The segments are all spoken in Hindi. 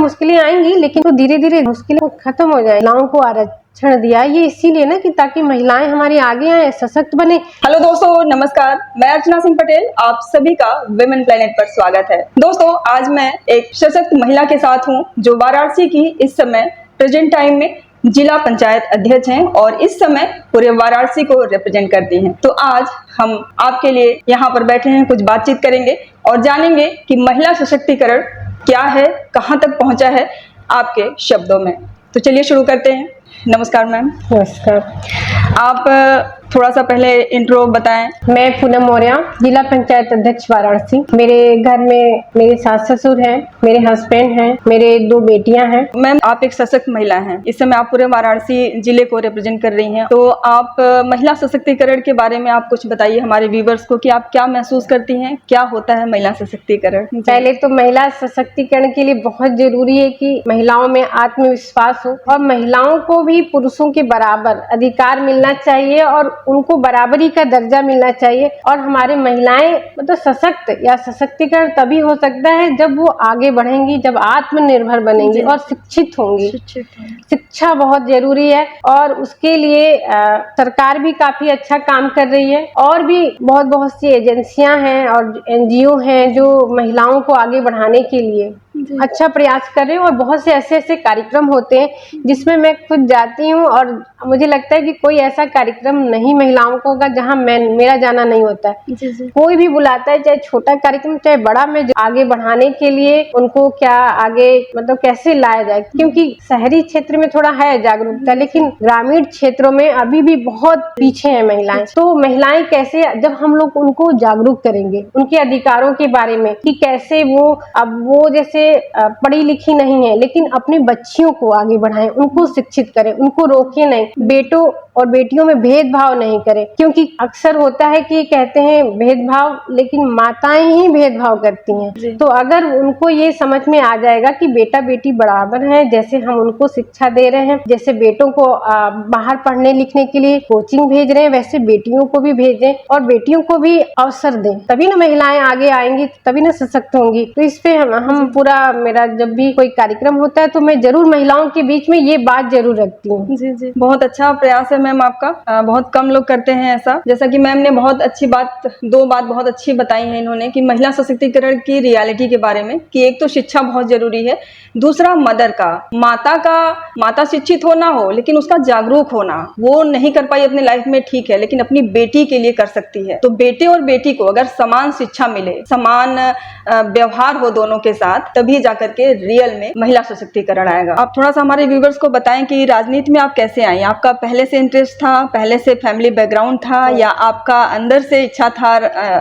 मुश्किलें आएंगी, लेकिन तो धीरे धीरे मुश्किलें खत्म हो जाए। महिलाओं को आरक्षण दिया ये इसीलिए ना कि ताकि महिलाएं हमारी आगे आए, सशक्त बने। हेलो दोस्तों, नमस्कार। मैं अर्चना सिंह पटेल, आप सभी का विमेन प्लेनेट पर स्वागत है। दोस्तों, आज मैं एक सशक्त महिला के साथ हूं जो वाराणसी की इस समय प्रेजेंट टाइम में जिला पंचायत अध्यक्ष हैं और इस समय पूरे वाराणसी को रिप्रेजेंट करती हैं। तो आज हम आपके लिए यहाँ पर बैठे हैं, कुछ बातचीत करेंगे और जानेंगे कि महिला सशक्तिकरण क्या है, कहाँ तक पहुँचा है आपके शब्दों में। तो चलिए शुरू करते हैं। नमस्कार मैम। नमस्कार। आप थोड़ा सा पहले इंट्रो बताएं। मैं पूनम मौर्य, जिला पंचायत अध्यक्ष वाराणसी। मेरे घर में मेरे सास ससुर हैं, मेरे हस्बैंड हैं, मेरे 2 बेटियां हैं। मैम, आप एक सशक्त महिला हैं, इस समय आप पूरे वाराणसी जिले को रिप्रेजेंट कर रही हैं। तो आप महिला सशक्तिकरण के बारे में आप कुछ बताइए हमारे व्यूवर्स को कि आप क्या महसूस करती हैं, क्या होता है महिला सशक्तिकरण। पहले तो महिला सशक्तिकरण के लिए बहुत जरूरी है कि महिलाओं में आत्मविश्वास हो और महिलाओं को भी पुरुषों के बराबर अधिकार मिलना चाहिए और उनको बराबरी का दर्जा मिलना चाहिए। और हमारे महिलाएं मतलब सशक्त या सशक्तिकरण तभी हो सकता है जब वो आगे बढ़ेंगी, जब आत्मनिर्भर बनेंगी और शिक्षित होंगी। शिक्षा बहुत जरूरी है और उसके लिए सरकार भी काफी अच्छा काम कर रही है और भी बहुत सी एजेंसियां हैं और एनजीओ हैं जो महिलाओं को आगे बढ़ाने के लिए अच्छा प्रयास कर रहे हैं। और बहुत से ऐसे कार्यक्रम होते हैं जिसमें मैं खुद जाती हूँ और मुझे लगता है कि कोई ऐसा कार्यक्रम नहीं महिलाओं को होगा जहाँ मेरा जाना नहीं होता है। कोई भी बुलाता है, चाहे छोटा कार्यक्रम चाहे बड़ा, मैं आगे बढ़ाने के लिए उनको क्या आगे मतलब कैसे लाया जाए, क्योंकि शहरी क्षेत्र में थोड़ा है जागरूकता, लेकिन ग्रामीण क्षेत्रों में अभी भी बहुत पीछे है महिलाएं। तो महिलाएं कैसे, जब हम लोग उनको जागरूक करेंगे उनके अधिकारों के बारे में कि कैसे वो जैसे पढ़ी लिखी नहीं है लेकिन अपनी बच्चियों को आगे बढ़ाएं, उनको शिक्षित करें, उनको रोके नहीं, बेटों और बेटियों में भेदभाव नहीं करें। क्योंकि अक्सर होता है कि कहते हैं भेदभाव, लेकिन माताएं ही भेदभाव करती हैं। तो अगर उनको ये समझ में आ जाएगा कि बेटा बेटी बराबर हैं, जैसे हम उनको शिक्षा दे रहे हैं, जैसे बेटों को बाहर पढ़ने लिखने के लिए कोचिंग भेज रहे हैं, वैसे बेटियों को भी भेजें और बेटियों को भी अवसर दें, तभी ना महिलाएं आगे आएंगी, तभी ना सशक्त होंगी। तो इस पे हम पूरा, मेरा जब भी कोई कार्यक्रम होता है तो मैं जरूर महिलाओं के बीच में ये बात जरूर रखती हूँ। जी, बहुत अच्छा प्रयास है मैम आपका। बहुत कम लोग करते हैं ऐसा। जैसा कि मैम ने बहुत अच्छी बात, 2 बात बहुत अच्छी बताई है इन्होंने कि महिला सशक्तिकरण की रियलिटी के बारे में, कि एक तो शिक्षा बहुत जरूरी है, दूसरा मदर का, माता शिक्षित हो ना हो लेकिन उसका जागरूक होना, वो नहीं कर पाई अपनी लाइफ में, ठीक है, लेकिन अपनी बेटी के लिए कर सकती है। तो बेटे और बेटी को अगर समान शिक्षा मिले, समान व्यवहार हो दोनों के साथ, तभी जाकर के रियल में महिला सशक्तिकरण आएगा। आप थोड़ा सा हमारे व्यूवर्स को बताएं कि राजनीति में आप कैसे आई? आपका पहले से इंटरेस्ट था, पहले से फैमिली बैकग्राउंड था, या आपका अंदर से इच्छा था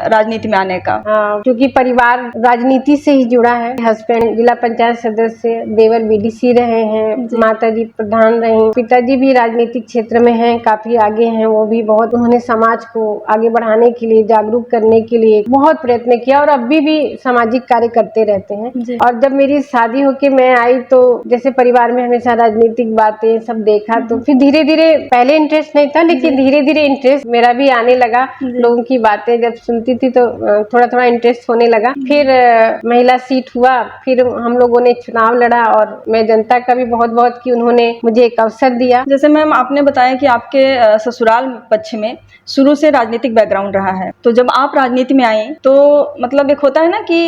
राजनीति में आने का? क्योंकि परिवार राजनीति से ही जुड़ा है। हस्बैंड जिला पंचायत सदस्य, देवर बीडीसी रहे हैं, माताजी प्रधान रही, पिताजी भी राजनीतिक क्षेत्र में हैं, काफी आगे हैं वो भी। बहुत उन्होंने समाज को आगे बढ़ाने के लिए, जागरूक करने के लिए बहुत प्रयत्न किया और अभी भी सामाजिक कार्य करते रहते हैं। और जब मेरी शादी होके मैं आई तो जैसे परिवार में हमेशा राजनीतिक बातें सब देखा, तो फिर धीरे धीरे, पहले इंटरेस्ट नहीं था लेकिन धीरे धीरे इंटरेस्ट मेरा भी आने लगा। लोगों की बातें जब सुनती थी तो थोड़ा इंटरेस्ट होने लगा। फिर महिला सीट हुआ, फिर हम लोगों ने चुनाव लड़ा और मैं जनता का भी बहुत कि उन्होंने मुझे एक अवसर दिया। जैसे मैम आपने बताया कि आपके ससुराल पक्ष में शुरू से राजनीतिक बैकग्राउंड रहा है, तो जब आप राजनीति में आई तो मतलब एक होता है ना कि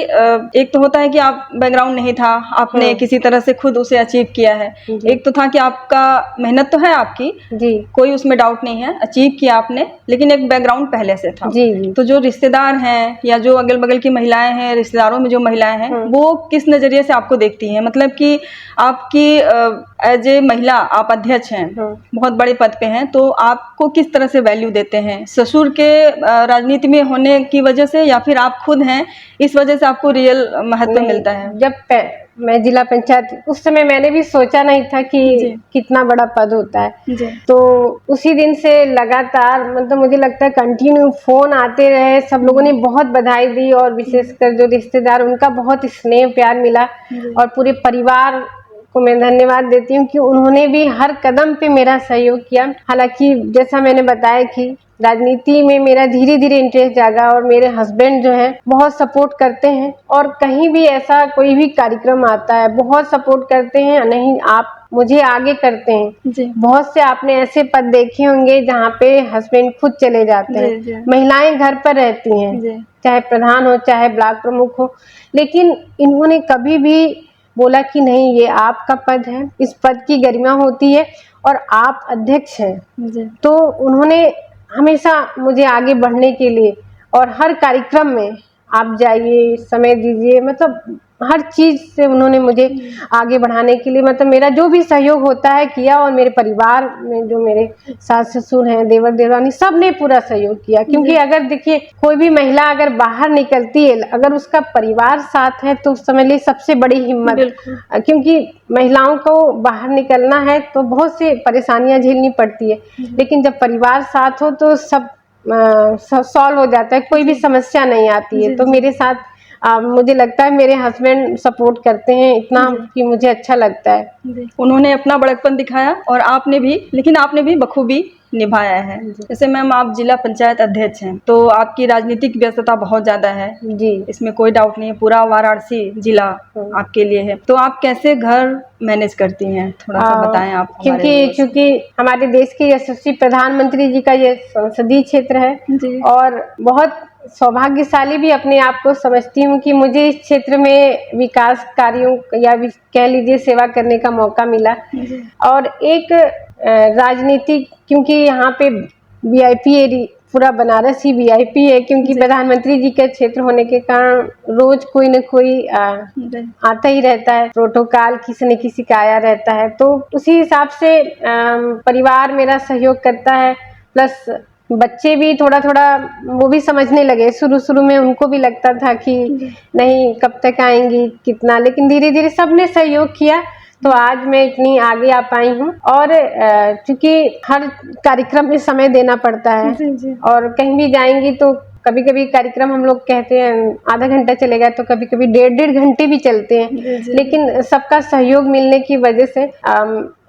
एक तो होता है कि आप बैकग्राउंड नहीं था, आपने किसी तरह से खुद उसे अचीव किया है। एक तो था कि आपका मेहनत तो है आपकी जी, कोई उसमें डाउट नहीं है, अचीव किया आपने, लेकिन एक बैकग्राउंड पहले से था। जी। तो जो रिश्तेदार हैं या जो अगल बगल की महिलाएं हैं, रिश्तेदारों में जो महिलाएं हैं, वो किस नजरिए से आपको देखती हैं? मतलब कि आपकी एज ए महिला आप अध्यक्ष हैं, बहुत बड़े पद पे हैं, तो आपको किस तरह से वैल्यू देते हैं? ससुर के राजनीति में होने की वजह से, या फिर आप खुद हैं इस वजह से आपको रियल महत्व मिलता है? जब मैं जिला पंचायत, उस समय मैंने भी सोचा नहीं था कि कितना बड़ा पद होता है। तो उसी दिन से लगातार मतलब मुझे लगता है कंटिन्यू फोन आते रहे, सब लोगों ने बहुत बधाई दी और विशेषकर जो रिश्तेदार, उनका बहुत स्नेह प्यार मिला और पूरे परिवार को मैं धन्यवाद देती हूँ कि उन्होंने भी हर कदम पे मेरा सहयोग किया। हालांकि जैसा मैंने बताया कि राजनीति में मेरा धीरे धीरे इंटरेस्ट जागा और मेरे हस्बैंड जो है बहुत सपोर्ट करते हैं और कहीं भी ऐसा कोई भी कार्यक्रम आता है बहुत सपोर्ट करते हैं, नहीं आप मुझे आगे करते हैं। जी बहुत से आपने ऐसे पद देखे होंगे जहाँ पे हस्बैंड खुद चले जाते जी हैं, जी महिलाएं घर पर रहती हैं, जी चाहे प्रधान हो चाहे ब्लॉक प्रमुख हो, लेकिन इन्होंने कभी भी बोला कि नहीं ये आपका पद है, इस पद की गरिमा होती है और आप अध्यक्ष हैं। जी तो उन्होंने हमेशा मुझे आगे बढ़ने के लिए और हर कार्यक्रम में आप जाइए, समय दीजिए, मतलब हर चीज से उन्होंने मुझे आगे बढ़ाने के लिए मतलब मेरा जो भी सहयोग होता है किया। और मेरे परिवार में जो मेरे सास ससुर हैं, देवर देवरानी, सब ने पूरा सहयोग किया। क्योंकि अगर देखिए कोई भी महिला अगर बाहर निकलती है, अगर उसका परिवार साथ है तो समझ लीजिए सबसे बड़ी हिम्मत। बिल्कुल क्योंकि महिलाओं को बाहर निकलना है तो बहुत से परेशानियां झेलनी पड़ती है, लेकिन जब परिवार साथ हो तो सब सॉल्व हो जाता है, कोई भी समस्या नहीं आती है। तो मेरे साथ मुझे लगता है मेरे हस्बैंड सपोर्ट करते हैं इतना कि मुझे अच्छा लगता है। उन्होंने अपना बड़कपन दिखाया और आपने भी, लेकिन आपने भी बखूबी निभाया है। जैसे मैम आप जिला पंचायत अध्यक्ष हैं तो आपकी राजनीतिक व्यस्तता बहुत ज़्यादा है जी, इसमें कोई डाउट नहीं है, पूरा वाराणसी जिला आपके लिए है। तो आप कैसे घर मैनेज करती हैं, थोड़ा सा बताएं आप हमारे लिए। क्योंकि हमारे देश के यशस्वी प्रधानमंत्री जी का ये संसदीय क्षेत्र है जी और बहुत सौभाग्यशाली भी अपने आप को समझती हूँ कि मुझे इस क्षेत्र में विकास कार्यों या कह लीजिए सेवा करने का मौका मिला। जी और एक राजनीतिक, क्योंकि यहाँ पे वीआईपी एरिया, पूरा बनारस ही वीआईपी है, क्योंकि प्रधानमंत्री जी का क्षेत्र होने के कारण रोज कोई न कोई आता ही रहता है, प्रोटोकॉल किसी न किसी का आया रहता है। तो उसी हिसाब से परिवार मेरा सहयोग करता है, प्लस बच्चे भी थोड़ा थोड़ा वो भी समझने लगे। शुरू शुरू में उनको भी लगता था कि नहीं कब तक आएंगी कितना, लेकिन धीरे धीरे सबने सहयोग किया तो आज मैं इतनी आगे आ पाई हूँ। और क्योंकि हर कार्यक्रम में समय देना पड़ता है जी और कहीं भी जाएंगी तो कभी कभी कार्यक्रम हम लोग कहते हैं आधा घंटा चलेगा तो कभी कभी 1.5 घंटे भी चलते हैं। लेकिन सबका सहयोग मिलने की वजह से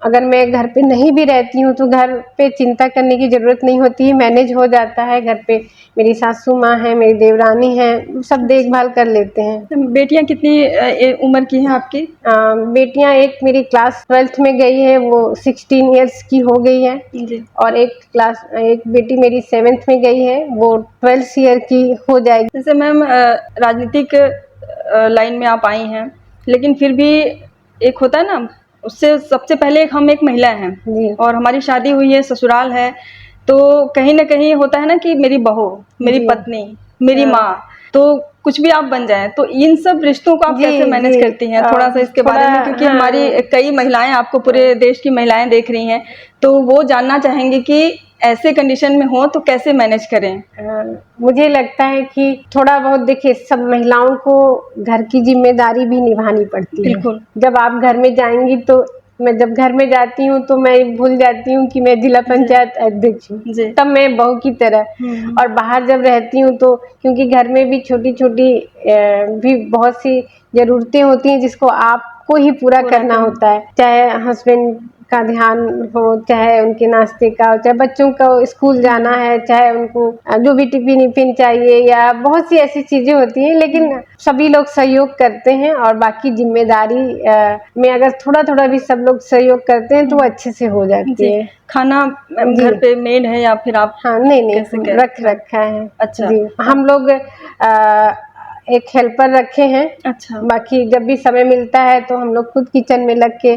अगर मैं घर पे नहीं भी रहती हूँ तो घर पे चिंता करने की जरूरत नहीं होती है, मैनेज हो जाता है। घर पे मेरी सासू माँ है, मेरी देवरानी है, सब देखभाल कर लेते हैं। बेटियां कितनी उम्र की हैं आपकी? बेटियां एक मेरी क्लास 12th में गई है, वो 16 इयर्स की हो गई है जी और एक बेटी मेरी 7th में गई है, वो 12th ईयर की हो जाएगी। जैसे मैम राजनीतिक लाइन में आप आई हैं, लेकिन फिर भी एक होता है ना, उससे सबसे पहले हम एक महिला हैं जी और हमारी शादी हुई है, ससुराल है, तो कहीं ना कहीं होता है ना कि मेरी बहू, मेरी जी। पत्नी, मेरी माँ, तो कुछ भी आप बन जाएं, तो इन सब रिश्तों को आप जी, कैसे मैनेज जी। करती हैं? थोड़ा सा इसके बारे में, क्योंकि हाँ, हमारी कई महिलाएं, आपको पूरे देश की महिलाएं देख रही हैं, तो वो जानना चाहेंगे कि ऐसे कंडीशन में हो तो कैसे मैनेज करें। मुझे लगता है कि थोड़ा बहुत देखिए सब महिलाओं को घर की जिम्मेदारी भी निभानी पड़ती है। बिल्कुल जब आप घर में जाएंगी तो मैं जब घर में जाती हूँ तो मैं भूल जाती हूँ कि मैं जिला पंचायत अध्यक्ष हूँ, जी तब मैं बहू की तरह। और बाहर जब रहती हूँ तो क्योंकि घर में भी छोटी छोटी भी बहुत सी जरूरतें होती हैं जिसको आपको ही पूरा करना होता है, चाहे हस्बैंड का ध्यान हो, चाहे उनके नाश्ते का हो, चाहे बच्चों का स्कूल जाना है, चाहे उनको जो भी टिफिन चाहिए, या बहुत सी ऐसी चीजें होती हैं। लेकिन सभी लोग सहयोग करते हैं और बाकी जिम्मेदारी में अगर थोड़ा थोड़ा भी सब लोग सहयोग करते हैं तो वो अच्छे से हो जाती है। खाना घर पे मेड है या फिर आप? हाँ नहीं रख रखा है। अच्छा जी हम लोग एक हेल्पर रखे हैं। अच्छा बाकी जब भी समय मिलता है तो हम लोग खुद किचन में लग के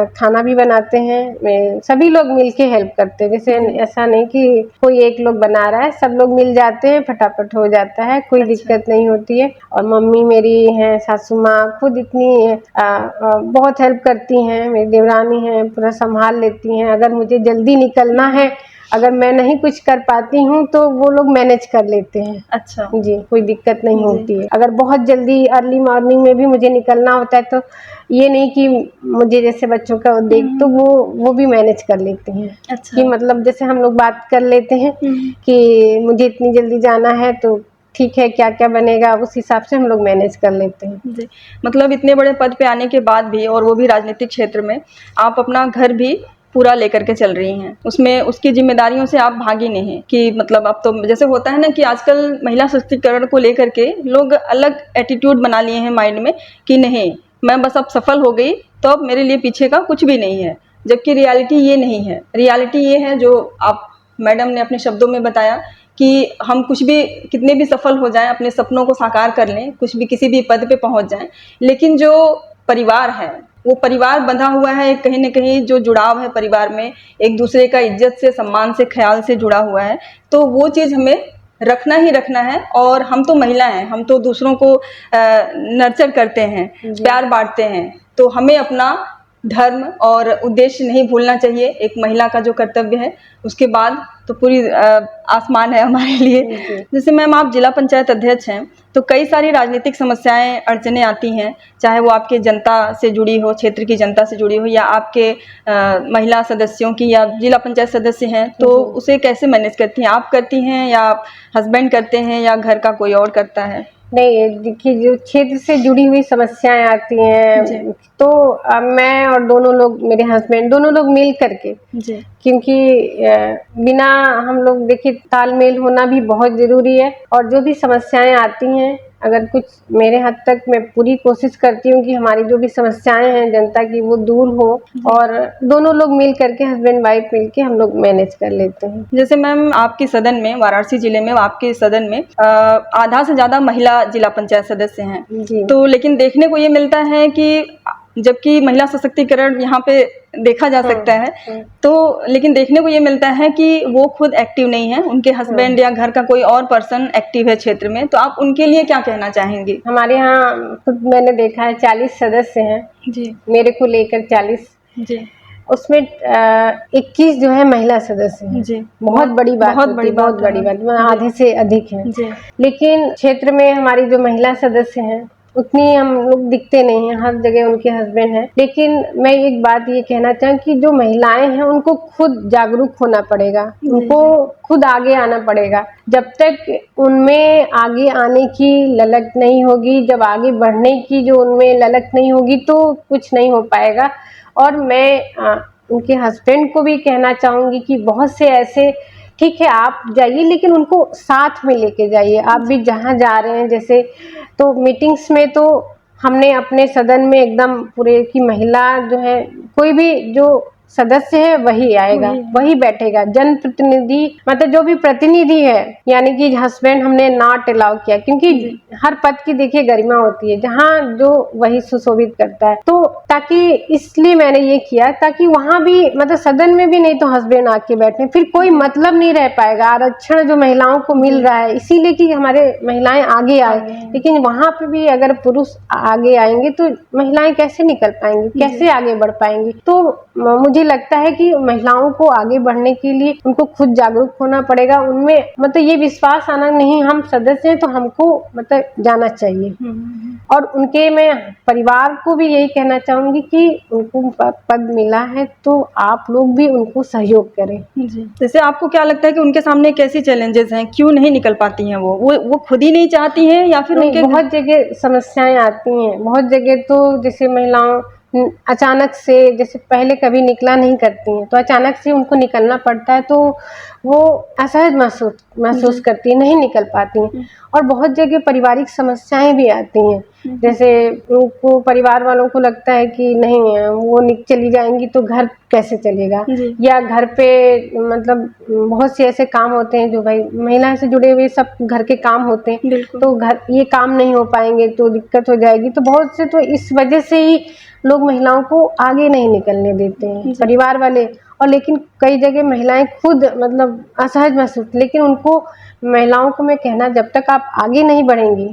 खाना भी बनाते हैं। सभी लोग मिलके हेल्प करते हैं, जैसे ऐसा नहीं कि कोई एक लोग बना रहा है, सब लोग मिल जाते हैं, फटाफट हो जाता है, कोई दिक्कत नहीं होती है। और मम्मी मेरी हैं, सासू माँ खुद इतनी बहुत हेल्प करती हैं, मेरी देवरानी हैं, पूरा संभाल लेती हैं। अगर मुझे जल्दी निकलना है, अगर मैं नहीं कुछ कर पाती हूँ तो वो लोग मैनेज कर लेते हैं। अच्छा जी कोई दिक्कत नहीं होती है। अगर बहुत जल्दी अर्ली मॉर्निंग में भी मुझे निकलना होता है तो ये नहीं कि मुझे जैसे बच्चों का देख तो वो भी मैनेज कर लेते हैं। अच्छा कि मतलब जैसे हम लोग बात कर लेते हैं कि मुझे इतनी जल्दी जाना है तो ठीक है, क्या क्या बनेगा उस हिसाब से हम लोग मैनेज कर लेते हैं। जी, मतलब इतने बड़े पद पे आने के बाद भी, और वो भी राजनीतिक क्षेत्र में, आप अपना घर भी पूरा लेकर के चल रही हैं, उसमें उसकी जिम्मेदारियों से आप भागी नहीं कि मतलब अब तो जैसे होता है ना कि आजकल महिला सशक्तिकरण को लेकर के लोग अलग एटीट्यूड बना लिए हैं माइंड में कि नहीं, मैं बस अब सफल हो गई तो अब मेरे लिए पीछे का कुछ भी नहीं है, जबकि रियलिटी ये नहीं है। रियलिटी ये है जो आप मैडम ने अपने शब्दों में बताया कि हम कुछ भी, कितने भी सफल हो जाएं, अपने सपनों को साकार कर लें, कुछ भी किसी भी पद पे पहुंच जाएं, लेकिन जो परिवार है, वो परिवार बंधा हुआ है, कहीं ना कहीं जो जुड़ाव है परिवार में, एक दूसरे का इज्जत से, सम्मान से, ख्याल से जुड़ा हुआ है, तो वो चीज़ हमें रखना ही रखना है। और हम तो महिला हैं, हम तो दूसरों को नर्चर करते हैं, प्यार बांटते हैं, तो हमें अपना धर्म और उद्देश्य नहीं भूलना चाहिए। एक महिला का जो कर्तव्य है, उसके बाद तो पूरी आसमान है हमारे लिए। जैसे मैम आप जिला पंचायत अध्यक्ष हैं, तो कई सारी राजनीतिक समस्याएं, अड़चनें आती हैं, चाहे वो आपके जनता से जुड़ी हो, क्षेत्र की जनता से जुड़ी हो, या आपके महिला सदस्यों की, या जिला पंचायत सदस्य हैं, तो उसे कैसे मैनेज करती हैं? आप करती हैं या हस्बैंड करते हैं या घर का कोई और करता है? नहीं, देखिए जो क्षेत्र से जुड़ी हुई समस्याएं आती हैं तो मैं और दोनों लोग, मेरे हस्बैंड, दोनों लोग मिल करके, क्योंकि बिना हम लोग देखिए तालमेल होना भी बहुत ज़रूरी है। और जो भी समस्याएं आती हैं, अगर कुछ मेरे हद तक मैं पूरी कोशिश करती हूँ कि हमारी जो भी समस्याएं हैं जनता की वो दूर हो, और दोनों लोग मिल करके, हस्बैंड वाइफ मिल के हम लोग मैनेज कर लेते हैं। जैसे मैम आपके सदन में, वाराणसी जिले में आपके सदन में आधा से ज़्यादा महिला जिला पंचायत सदस्य हैं, तो लेकिन देखने को ये मिलता है कि जबकि महिला सशक्तिकरण यहाँ पे देखा जा सकता है, तो लेकिन देखने को ये मिलता है कि वो खुद एक्टिव नहीं है, उनके हस्बैंड या घर का कोई और पर्सन एक्टिव है क्षेत्र में, तो आप उनके लिए क्या कहना चाहेंगे? हमारे यहाँ खुद मैंने देखा है 40 सदस्य हैं जी, मेरे को लेकर 40 जी, उसमें 21 जो है महिला सदस्य हैं जी। बहुत बड़ी बात, बहुत बड़ी बात, आधे से अधिक है जी। लेकिन क्षेत्र में हमारी जो महिला सदस्य हैं उतनी हम लोग दिखते नहीं हैं, हर जगह उनके हस्बैंड हैं। लेकिन मैं एक बात ये कहना चाहूँ कि जो महिलाएं हैं उनको खुद जागरूक होना पड़ेगा, उनको खुद आगे आना पड़ेगा। जब तक उनमें आगे आने की ललक नहीं होगी, जब आगे बढ़ने की जो उनमें ललक नहीं होगी, तो कुछ नहीं हो पाएगा। और मैं उनके हस्बैंड को भी कहना चाहूँगी कि बहुत से ऐसे, ठीक है आप जाइए लेकिन उनको साथ में लेके जाइए। आप भी जहाँ जा रहे हैं, जैसे तो मीटिंग्स में तो हमने अपने सदन में एकदम पूरे की महिला जो है, कोई भी जो सदस्य है वही आएगा, वही बैठेगा। जनप्रतिनिधि मतलब जो भी प्रतिनिधि है, यानी कि हस्बैंड हमने नॉट अलाउ किया, क्योंकि हर पद की देखिए गरिमा होती है, जहाँ जो वही सुशोभित करता है। तो ताकि इसलिए मैंने ये किया, ताकि वहाँ भी मतलब सदन में भी नहीं तो हस्बैंड आके बैठे, फिर कोई मतलब नहीं रह पाएगा। आरक्षण जो महिलाओं को मिल रहा है इसीलिए कि हमारे महिलाएं आगे आए, लेकिन वहाँ पे भी अगर पुरुष आगे आएंगे तो महिलाएं कैसे निकल पाएंगी, कैसे आगे बढ़ पाएंगी। तो मुझे लगता है कि महिलाओं को आगे बढ़ने के लिए उनको खुद जागरूक होना पड़ेगा, उनमें मतलब ये विश्वास आना, नहीं हम सदस्य हैं तो हमको मतलब जाना चाहिए। और उनके मैं परिवार को भी यही कहना चाहूंगी कि उनको पद मिला है तो आप लोग भी उनको सहयोग करें। जैसे आपको क्या लगता है कि उनके सामने कैसी चैलेंजेस हैं, क्यों नहीं निकल पाती हैं? वो खुद ही नहीं चाहती हैं या फिर उनके बहुत जगह समस्याएं आती हैं। बहुत जगह तो जैसे महिलाओं अचानक से, जैसे पहले कभी निकला नहीं करती हैं, तो अचानक से उनको निकलना पड़ता है, तो वो असहज महसूस करती है, नहीं निकल पाती हैं। और बहुत जगह पारिवारिक समस्याएं भी आती हैं, जैसे उनको परिवार वालों को लगता है कि नहीं वो चली जाएंगी तो घर कैसे चलेगा, या घर पे मतलब बहुत से ऐसे काम होते हैं जो भाई महिला से जुड़े हुए सब घर के काम होते हैं, तो घर ये काम नहीं हो पाएंगे तो दिक्कत हो जाएगी। तो बहुत से, तो इस वजह से ही लोग महिलाओं को आगे नहीं निकलने देते हैं परिवार वाले। और लेकिन कई जगह महिलाएं खुद मतलब असहज महसूस, लेकिन उनको, महिलाओं को मैं कहना, जब तक आप आगे नहीं बढ़ेंगी,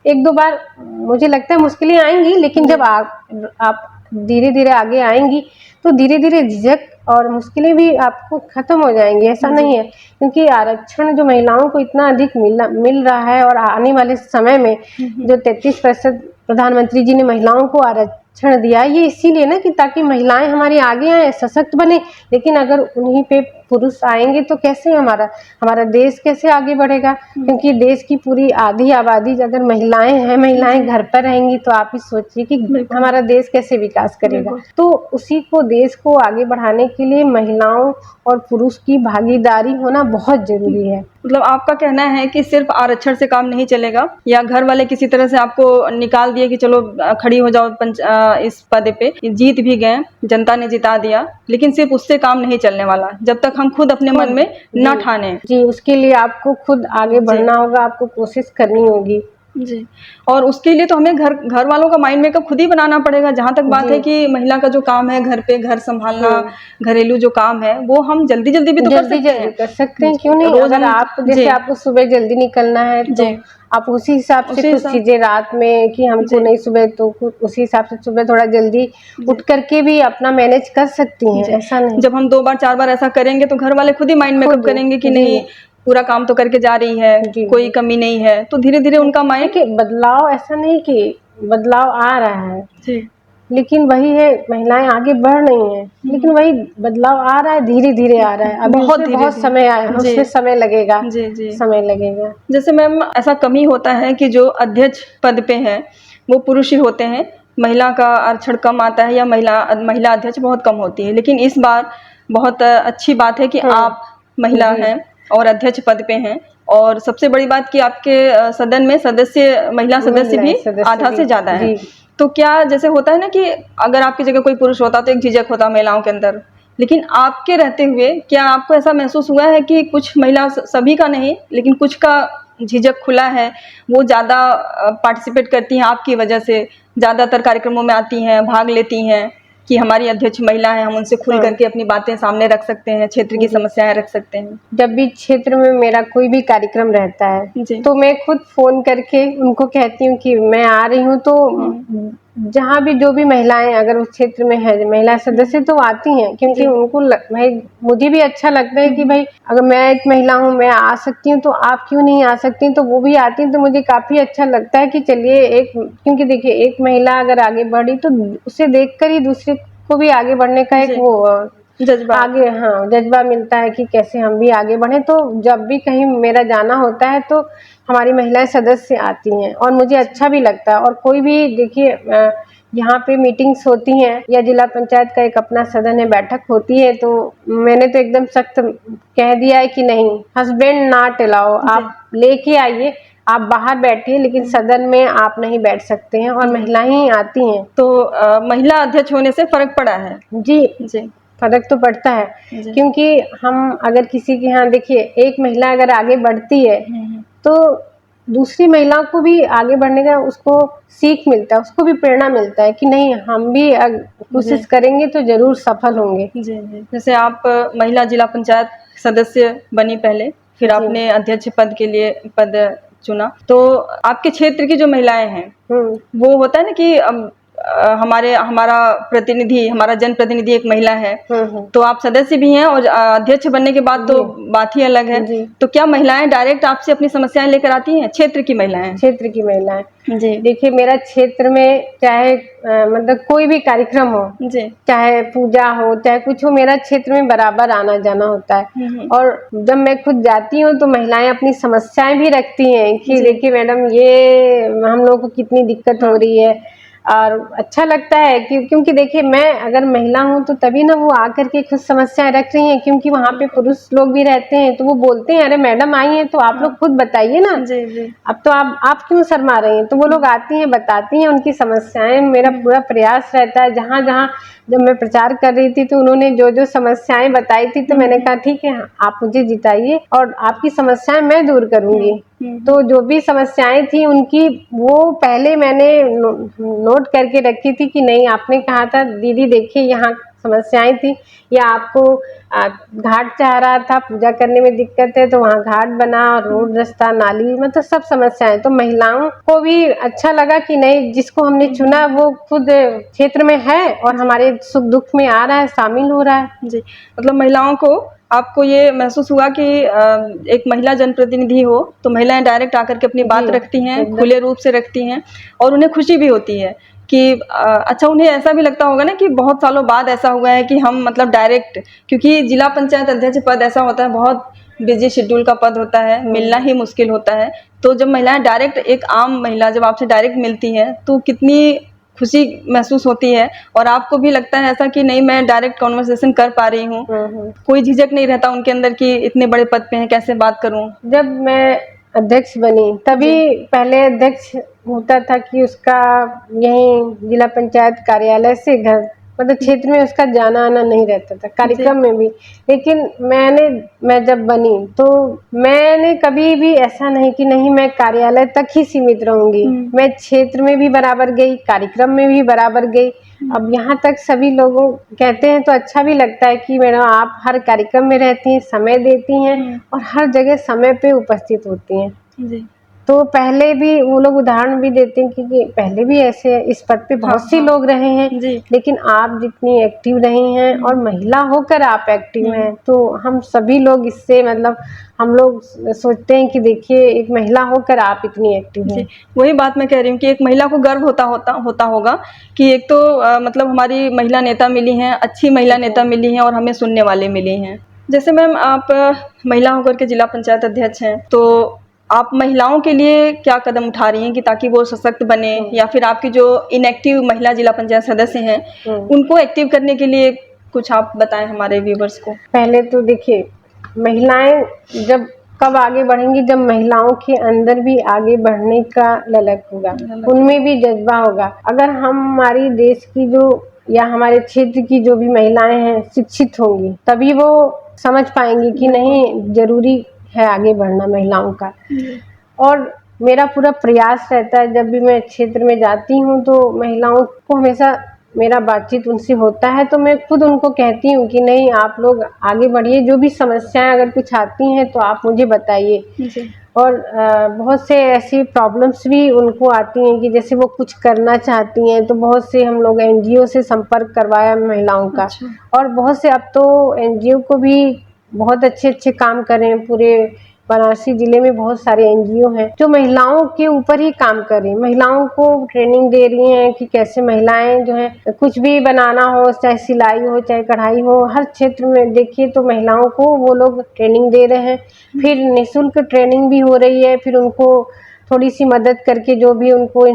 एक दो बार मुझे लगता है मुश्किलें आएंगी, लेकिन जब आप धीरे धीरे आगे आएंगी तो धीरे धीरे झिझक और मुश्किलें भी आपको खत्म हो जाएंगी। ऐसा नहीं है, क्योंकि आरक्षण जो महिलाओं को इतना अधिक मिल रहा है, और आने वाले समय में जो 33% प्रधानमंत्री जी ने महिलाओं को आरक्षण दिया है, ये इसीलिए ना कि ताकि महिलाएं हमारी आगे आए, सशक्त बने। लेकिन अगर उन्हीं पे पुरुष आएंगे तो कैसे हमारा हमारा देश कैसे आगे बढ़ेगा, क्योंकि देश की पूरी आधी आबादी अगर महिलाएं हैं, महिलाएं घर पर रहेंगी तो आप ही सोचिए कि हमारा देश कैसे विकास करेगा। तो उसी को देश को आगे बढ़ाने के लिए महिलाओं और पुरुष की भागीदारी होना बहुत जरूरी है। मतलब आपका कहना है कि सिर्फ आरक्षण से काम नहीं चलेगा, या घर वाले किसी तरह से आपको निकाल दिए कि चलो खड़ी हो जाओ इस पद पे, जीत भी गए, जनता ने जिता दिया, लेकिन सिर्फ उससे काम नहीं चलने वाला जब तक हम खुद अपने मन में न ठाने। जी, उसके लिए आपको खुद आगे बढ़ना होगा, आपको कोशिश करनी होगी। जी, और उसके लिए तो हमें घर वालों का माइंड मेकअप खुद ही बनाना पड़ेगा। जहाँ तक बात है कि महिला का जो काम है, घर पे घर संभालना, घरेलू जो काम है, वो हम जल्दी जल्दी भी तो कर सकते हैं। क्यों नहीं? अगर आप जैसे आपको सुबह जल्दी निकलना है तो आप उसी हिसाब से कुछ चीजें रात में कि हमको नहीं सुबह, तो उसी हिसाब से सुबह थोड़ा जल्दी उठ करके भी अपना मैनेज कर सकती हैं। ऐसा नहीं, जब हम 2 बार 4 बार ऐसा करेंगे तो घर वाले खुद ही माइंड मेकअप करेंगे कि नहीं पूरा काम तो करके जा रही है, कोई कमी नहीं है, तो धीरे धीरे उनका माइंड के बदलाव, ऐसा नहीं कि बदलाव आ रहा है, लेकिन वही है, महिलाएं आगे बढ़ रही हैं, लेकिन वही बदलाव आ रहा है, धीरे धीरे आ रहा है। अभी बहुत समय आया, उसमें समय लगेगा। समय लगेगा। जैसे मैम ऐसा कमी होता है कि जो अध्यक्ष पद पे है वो पुरुष ही होते हैं, महिला का आरक्षण कम आता है या महिला अध्यक्ष बहुत कम होती है, लेकिन इस बार बहुत अच्छी बात है कि आप महिला हैं और अध्यक्ष पद पे हैं, और सबसे बड़ी बात कि आपके सदन में महिला सदस्य भी आधा से ज्यादा है। तो क्या जैसे होता है ना कि अगर आपकी जगह कोई पुरुष होता तो एक झिझक होता महिलाओं के अंदर, लेकिन आपके रहते हुए क्या आपको ऐसा महसूस हुआ है कि कुछ महिला, सभी का नहीं लेकिन कुछ का झिझक खुला है, वो ज़्यादा पार्टिसिपेट करती हैं आपकी वजह से, ज़्यादातर कार्यक्रमों में आती हैं, भाग लेती हैं कि हमारी अध्यक्ष महिला है, हम उनसे खुल करके अपनी बातें सामने रख सकते हैं, क्षेत्र की समस्याएं रख सकते हैं? जब भी क्षेत्र में मेरा कोई भी कार्यक्रम रहता है तो मैं खुद फोन करके उनको कहती हूँ कि मैं आ रही हूँ, तो जहाँ भी जो भी महिलाएं अगर उस क्षेत्र में है, महिला सदस्य, तो आती हैं, क्योंकि उनको भाई मुझे भी अच्छा लगता है कि भाई अगर मैं एक महिला हूँ, मैं आ सकती हूँ, तो आप क्यों नहीं आ सकती? तो वो भी आती हैं, तो मुझे काफी अच्छा लगता है कि चलिए क्योंकि देखिए एक महिला अगर आगे बढ़ी तो उसे देखकर ही दूसरे को भी आगे बढ़ने का एक वो जज्बा मिलता है कि कैसे हम भी आगे बढ़े। तो जब भी कहीं मेरा जाना होता है तो हमारी महिलाएं सदस्य आती हैं और मुझे अच्छा भी लगता है। और कोई भी देखिए यहाँ पे मीटिंग्स होती हैं या जिला पंचायत का एक अपना सदन है, बैठक होती है, तो मैंने तो एकदम सख्त कह दिया है कि नहीं, हस्बैंड नॉट अलाउ, आप लेके आइए, आप बाहर बैठिए, लेकिन सदन में आप नहीं बैठ सकते हैं, और महिलाएं ही आती हैं। तो महिला अध्यक्ष होने से फर्क पड़ा है? जी, फर्क तो पड़ता है, क्योंकि हम अगर किसी के यहाँ देखिए एक महिला अगर आगे बढ़ती है तो दूसरी महिलाओं को भी आगे बढ़ने का उसको सीख मिलता है, उसको भी प्रेरणा मिलता है कि नहीं, हम भी कोशिश करेंगे तो जरूर सफल होंगे। जैसे आप महिला जिला पंचायत सदस्य बनी पहले, फिर आपने अध्यक्ष पद के लिए पद चुना, तो आपके क्षेत्र की जो महिलाएं हैं वो होता है ना कि हमारा प्रतिनिधि, हमारा जनप्रतिनिधि एक महिला है, तो आप सदस्य भी हैं और अध्यक्ष बनने के बाद तो बात ही अलग है। तो क्या महिलाएं डायरेक्ट आपसे अपनी समस्याएं लेकर आती हैं? क्षेत्र की महिलाएं जी, देखिए मेरा क्षेत्र में चाहे मतलब कोई भी कार्यक्रम हो, चाहे पूजा हो, चाहे कुछ हो, मेरा क्षेत्र में बराबर आना जाना होता है। और जब मैं खुद जाती हूँ तो महिलाएं अपनी समस्याएं भी रखती हैं कि देखिए मैडम, ये हम लोग को कितनी दिक्कत हो रही है, और अच्छा लगता है क्योंकि देखिए मैं अगर महिला हूँ तो तभी ना वो आकर के खुद समस्याएं रख रही हैं, क्योंकि वहाँ पे पुरुष लोग भी रहते हैं, तो वो बोलते हैं अरे मैडम आई हैं तो आप लोग खुद बताइए ना, अब तो आप क्यों शर्मा रही हैं? तो वो लोग आती हैं, बताती हैं उनकी समस्याएं। मेरा पूरा प्रयास रहता है, जहाँ जहाँ जब मैं प्रचार कर रही थी तो उन्होंने जो जो समस्याएं बताई थी, तो मैंने कहा ठीक है, आप मुझे जिताइए और आपकी समस्याएं मैं दूर करूंगी। तो जो भी समस्याएं थी उनकी, वो पहले मैंने नोट करके रखी थी कि नहीं, आपने कहा था दीदी देखिए यहाँ समस्याएं थी, या आपको घाट चाह रहा था, पूजा करने में दिक्कत है तो वहाँ घाट बना, रोड रास्ता नाली, मतलब सब समस्याएं। तो महिलाओं को भी अच्छा लगा कि नहीं, जिसको हमने चुना वो खुद क्षेत्र में है और हमारे सुख दुख में आ रहा है, शामिल हो रहा है। जी, मतलब महिलाओं को, आपको ये महसूस हुआ कि एक महिला जनप्रतिनिधि हो तो महिलाएं डायरेक्ट आकर के अपनी बात रखती हैं, खुले रूप से रखती हैं, और उन्हें खुशी भी होती है कि अच्छा उन्हें ऐसा भी लगता होगा ना कि बहुत सालों बाद ऐसा हुआ है कि हम मतलब डायरेक्ट, क्योंकि जिला पंचायत अध्यक्ष पद ऐसा होता है, बहुत बिजी शेड्यूल का पद होता है, मिलना ही मुश्किल होता है। तो जब महिलाएं डायरेक्ट, एक आम महिला जब आपसे डायरेक्ट मिलती है तो कितनी खुशी महसूस होती है, और आपको भी लगता है ऐसा कि नहीं मैं डायरेक्ट कॉन्वर्सेशन कर पा रही हूँ, कोई झिझक नहीं रहता उनके अंदर कि इतने बड़े पद पे हैं कैसे बात करूँ। जब मैं अध्यक्ष बनी तभी पहले अध्यक्ष होता था कि उसका यहीं जिला पंचायत कार्यालय से घर मतलब क्षेत्र में उसका जाना आना नहीं रहता था, कार्यक्रम में भी। लेकिन मैं जब बनी तो मैंने कभी भी ऐसा नहीं कि नहीं मैं कार्यालय तक ही सीमित रहूंगी, मैं क्षेत्र में भी बराबर गई, कार्यक्रम में भी बराबर गई। अब यहाँ तक सभी लोगों कहते हैं तो अच्छा भी लगता है कि मैडम आप हर कार्यक्रम में रहती हैं, समय देती हैं और हर जगह समय पे उपस्थित होती हैं। जी। तो पहले भी वो लोग उदाहरण भी देते हैं कि पहले भी ऐसे इस पद पे बहुत सी लोग रहे हैं, लेकिन आप जितनी एक्टिव रही हैं और महिला होकर आप एक्टिव हैं, तो हम सभी लोग इससे मतलब हम लोग सोचते हैं कि देखिए एक महिला होकर आप इतनी एक्टिव हैं। वही बात मैं कह रही हूँ कि एक महिला को गर्व होता होगा कि एक तो मतलब हमारी महिला नेता मिली हैं, अच्छी महिला नेता मिली हैं और हमें सुनने वाले मिली हैं। जैसे मैम आप महिला होकर के जिला पंचायत अध्यक्ष हैं, तो आप महिलाओं के लिए क्या कदम उठा रही हैं कि ताकि वो सशक्त बने, या फिर आपकी जो इनएक्टिव महिला जिला पंचायत सदस्य हैं उनको एक्टिव करने के लिए कुछ आप बताएं हमारे व्यूवर्स को। पहले तो देखिए महिलाएं जब कब आगे बढ़ेंगी, जब महिलाओं के अंदर भी आगे बढ़ने का ललक होगा, उनमें भी जज्बा होगा। अगर हम हमारी देश की जो या हमारे क्षेत्र की जो भी महिलाएं हैं शिक्षित होंगी, तभी वो समझ पाएंगी कि नहीं जरूरी है आगे बढ़ना महिलाओं का। और मेरा पूरा प्रयास रहता है जब भी मैं क्षेत्र में जाती हूँ तो महिलाओं को हमेशा मेरा बातचीत उनसे होता है, तो मैं खुद उनको कहती हूँ कि नहीं आप लोग आगे बढ़िए, जो भी समस्याएं अगर कुछ आती हैं तो आप मुझे बताइए। और बहुत से ऐसी प्रॉब्लम्स भी उनको आती हैं कि जैसे वो कुछ करना चाहती हैं, तो बहुत से हम लोग एनजीओ से संपर्क करवाया महिलाओं का। और बहुत से अब तो एनजीओ को भी बहुत अच्छे अच्छे काम कर रहे हैं। पूरे वाराणसी जिले में बहुत सारे एनजीओ हैं जो महिलाओं के ऊपर ही काम कर रही हैं, महिलाओं को ट्रेनिंग दे रही हैं कि कैसे महिलाएं जो है कुछ भी बनाना हो, चाहे सिलाई हो चाहे कढ़ाई हो, हर क्षेत्र में देखिए तो महिलाओं को वो लोग ट्रेनिंग दे रहे हैं। फिर निःशुल्क ट्रेनिंग भी हो रही है, फिर उनको थोड़ी सी मदद करके जो भी उनको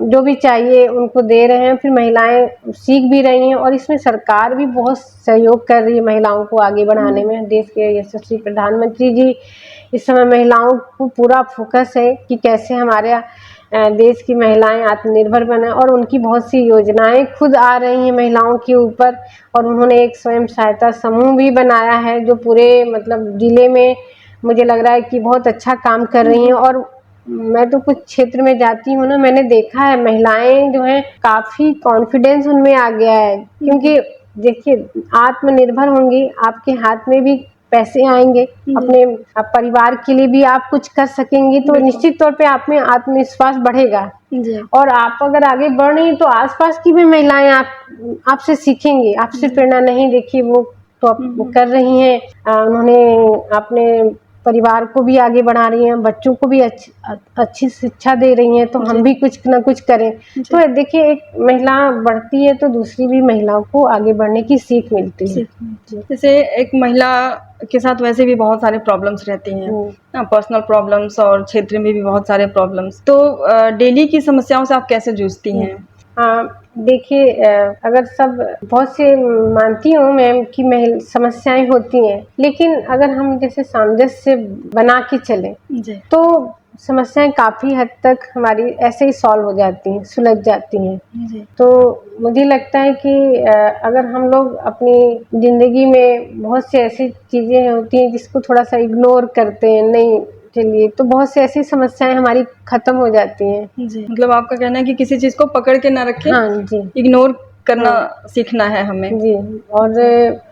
जो भी चाहिए उनको दे रहे हैं, फिर महिलाएं सीख भी रही हैं। और इसमें सरकार भी बहुत सहयोग कर रही है महिलाओं को आगे बढ़ाने में। देश के यशस्वी प्रधानमंत्री जी इस समय महिलाओं को पूरा फोकस है कि कैसे हमारे देश की महिलाएं आत्मनिर्भर बने, और उनकी बहुत सी योजनाएं खुद आ रही हैं महिलाओं के ऊपर। और उन्होंने एक स्वयं सहायता समूह भी बनाया है जो पूरे मतलब जिले में मुझे लग रहा है कि बहुत अच्छा काम कर रही हैं। और मैं तो कुछ क्षेत्र में जाती हूँ ना, मैंने देखा है महिलाएं जो हैं काफी कॉन्फिडेंस उनमें आ गया है, क्योंकि देखिए आत्मनिर्भर होंगी, आपके हाथ में भी पैसे आएंगे, अपने परिवार के लिए भी आप कुछ कर सकेंगी, तो निश्चित तौर पे आप में आत्मविश्वास बढ़ेगा। और आप अगर आगे बढ़ रही हैं तो आसपास की भी महिलाएं आपसे सीखेंगी, आपसे प्रेरणा नहीं देखिए वो तो आप कर रही हैं, उन्होंने अपने परिवार को भी आगे बढ़ा रही हैं, बच्चों को भी अच्छी शिक्षा दे रही हैं, तो हम भी कुछ ना कुछ करें। तो देखिए एक महिला बढ़ती है तो दूसरी भी महिलाओं को आगे बढ़ने की सीख मिलती है। जैसे एक महिला के साथ वैसे भी बहुत सारे प्रॉब्लम्स रहती हैं, पर्सनल प्रॉब्लम्स और क्षेत्र में भी बहुत सारे प्रॉब्लम्स, तो डेली की समस्याओं से आप कैसे जूझती हैं? देखिए अगर सब बहुत से मानती हूँ मैम कि समस्याएं होती हैं, लेकिन अगर हम जैसे सामंजस्य बना के चले तो समस्याएं काफ़ी हद तक हमारी ऐसे ही सॉल्व हो जाती हैं, सुलझ जाती हैं। तो मुझे लगता है कि अगर हम लोग अपनी ज़िंदगी में बहुत से ऐसी चीज़ें होती हैं जिसको थोड़ा सा इग्नोर करते हैं, नहीं चलिए तो बहुत सी ऐसी समस्याएं हमारी खत्म हो जाती हैं। मतलब आपका कहना है कि किसी चीज़ को पकड़ के ना रखें, हाँ जी, इग्नोर करना सीखना है हमें जी। और